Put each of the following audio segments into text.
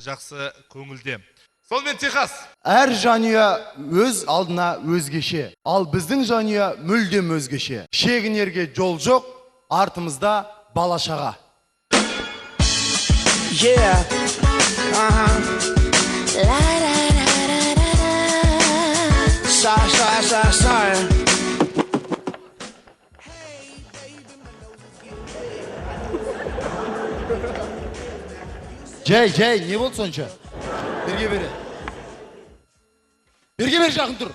жақсы көңілде. Сонымен Техас. Әр жанұя өз алдына өзгеше, ал біздің жанұя мүлдем өзгеше. Шегінерге жол жоқ, артымызда бала шаға. Yeah. Sorry. Жай, не болды сонша? Берге бері. Берге бері, жақын тұр.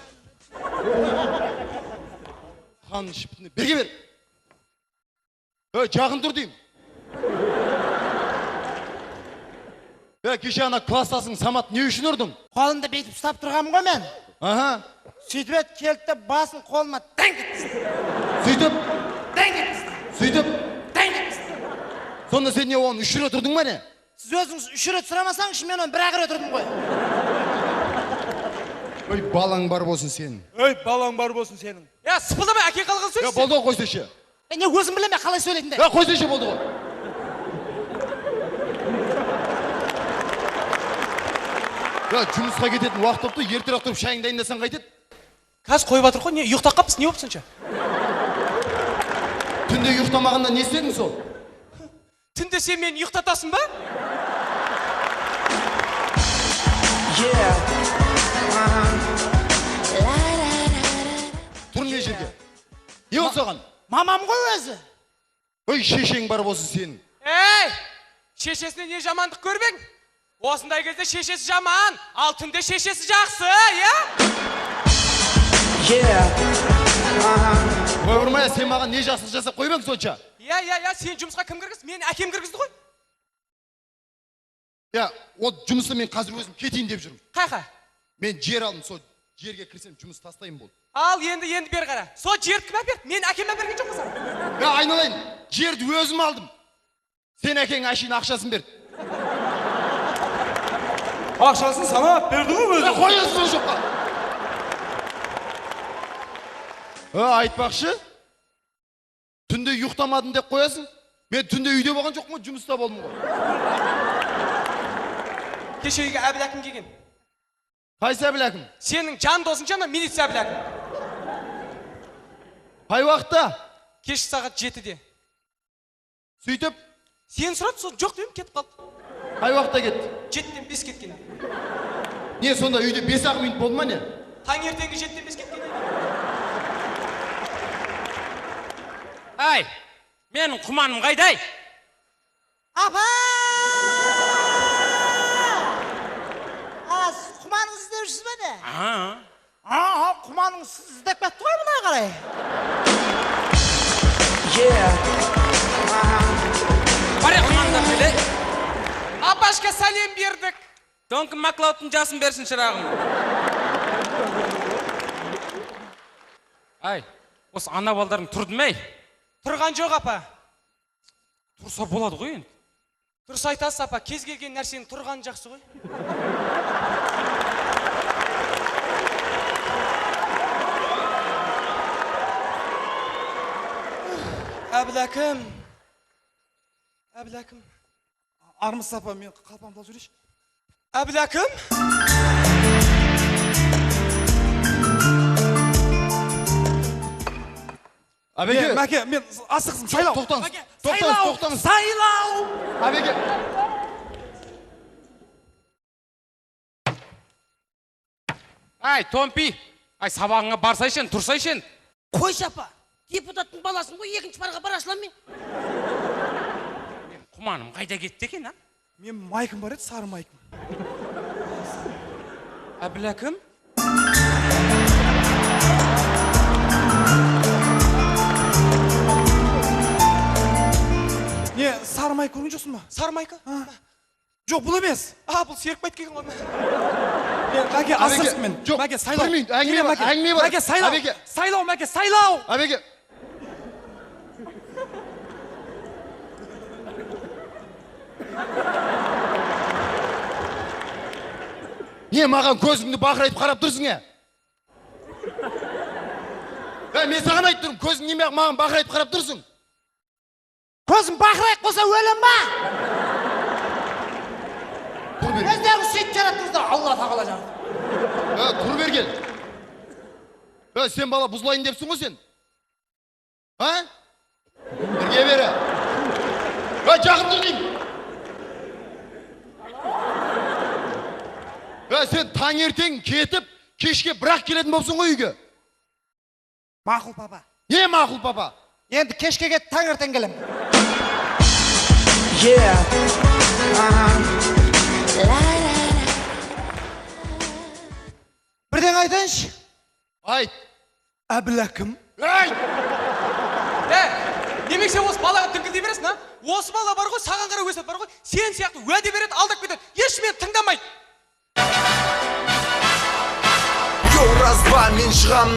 Қаның шыптыны. Берге бері. Жақын тұр деймін. Кеше ана кластасың Самат не үшін ұрдың? Қолымды бейтіп ұстап тұрғамын ғой мен. Аха. Сөйтіп ет келді басын қолыма тәң кетті. Сөйтіп? Тәң кетті. Сөйтіп? Тәң кетті. Сонда сен не оны 3 рет ұрдың ба не? Сіз өзіңіз 3 рет сұрамасаңыз, мен оны 1-ақ рет ұрдым ғой. Ой, балаң бар болсын сенің. Балаң бар болсын сенің. Сыпылдамай әке қалған сөз. Болды ғой, қойсайшы. Не өзім білем қалай сөйлейтінді. Қойсайшы болды ғой. Жұмысқа кететін уақыт топты, ертерек тұрып шайың дайындасаң қайтеді? Қазір қойып жатыр ғой, не ұйықтап қаппыз, не болып сонша? Түнде ұйықтамағанда не істедің сол? Түнде сен мені ұйықтатасың ба? Тұр не жерге? Не ол саған? Мамам ғой өзі. Ой, шешең бар болсын сенің. Шешесіне не жамандық көрбең? Осындай кезде шешесі жаман, ал түнде шешесі жақсы, Ой, ұрмая, сен маған не жақсылық жасап қойбең сонша? Сен жұмысқа кім кіргіз? Мен әкем кіргізді ғой. Ол жұмысты мен қазір өзім кетейін деп жүрмін. Қайқа? Мен жер алдым, сол жерге кірсем жұмыс тастайын болды. Ал енді бер қара. Сол жерді кім әпер? Мен әкем әперген жоқ қысам. Айналайын, жерді өзім алдым. Сен әкең әшейін ақшасын берді. Ақшасын сана берді ғой өзі. Қойасың жоққа. Айтпақшы, түнде ұйықтамадым деп қоясың. Мен түнде үйде болған жоқ ма, жұмыста болдым ғой. Кеше үйге әбіл әкім келген. Қайсы әбіл әкім? Сенің жан досың жана милиция әбіл әкім. Қай уақытта? Кеш сағат 7-де. Сөйтіп? Сен сұрады, сол жоқ деймін, кетіп қалды. Қай уақытта кетті? 7-ден 5 кеткен. Не, сонда үйде 5-ақ минут болды ма не? Таңертеңгі 7-ден 5 кеткен. Ай, менің құманым қайдай? Апа! Сіз құманыңыз іздеп жүрсіз бе не? Құманыңыз іздеп кетті ғой бұлай қарай. Баре құмандар біле. Апашқа сәлем бердік. Тонкы Маклаудтың жасын берсін шырағым. Ай, осы ана балдарың тұрды мәй? Тұрған жоқ, апа. Тұрса болады ғой енді. Дұрыс айтасыз, апа, кез келген нәрсенің тұрған жақсы ғой. Әбіл әкім. Армысыз апа, мен қалпамды алып жүрейінші. Әбіл әкім? Әбеке, Мәке, мен асықсым, сайлау. Тоқтаңыз. Сайлау! Әбеке. Ай, Томпи, ай сабағыңа барсайшын, тұрсайшын. Қойшы апа, депутаттың баласын ғой, екінші парға барашылам мен. Құманым қайда кетті екен, а? Мен майкым бар еді, сары майкым. Әбіл әкім? Не, сары майк көрген жоқсың ба? Сары майка? Жоқ, бұл емес. Бұл Серікбай келген ғой. Мәке, асықсым мен. Жоқ, Мәке, сайлау. бір минут, әңгіме бар. Мәке, сайлау. Әбеке. Сайлау, Мәке, сайлау. Әбеке. Не, маған көзіңді бақырайтып қарап тұрсың, мен саған айтып тұрмын, көзің неме маған бақырайтып қарап тұрсың? Көзім бақырайып болса өлім ба? Тур бер. Өздеріңіз сөйтіп жараттыңыздар, Алла тағала жаратты. Тур бергел. Сен бала бұзылайын депсің ғой сен. А? Бірге бері. Жақын тұр деймін. Сен таңертең кетіп, кешке бірақ келетін болсың ғой үйге. Мақұл папа. Не мақұл папа? Енді кешке кет, таңертең келем. Бірден айтайыншы. Айт. Әбіләкім. Айт. Демек сен осы балаға діңкілдей бересің, а? Осы бала бар ғой, саған қара өсіп бар ғой, сен сияқты уәде береді, алдап кетеді. Еш мені тыңдамайды. Жол разба, мен шығам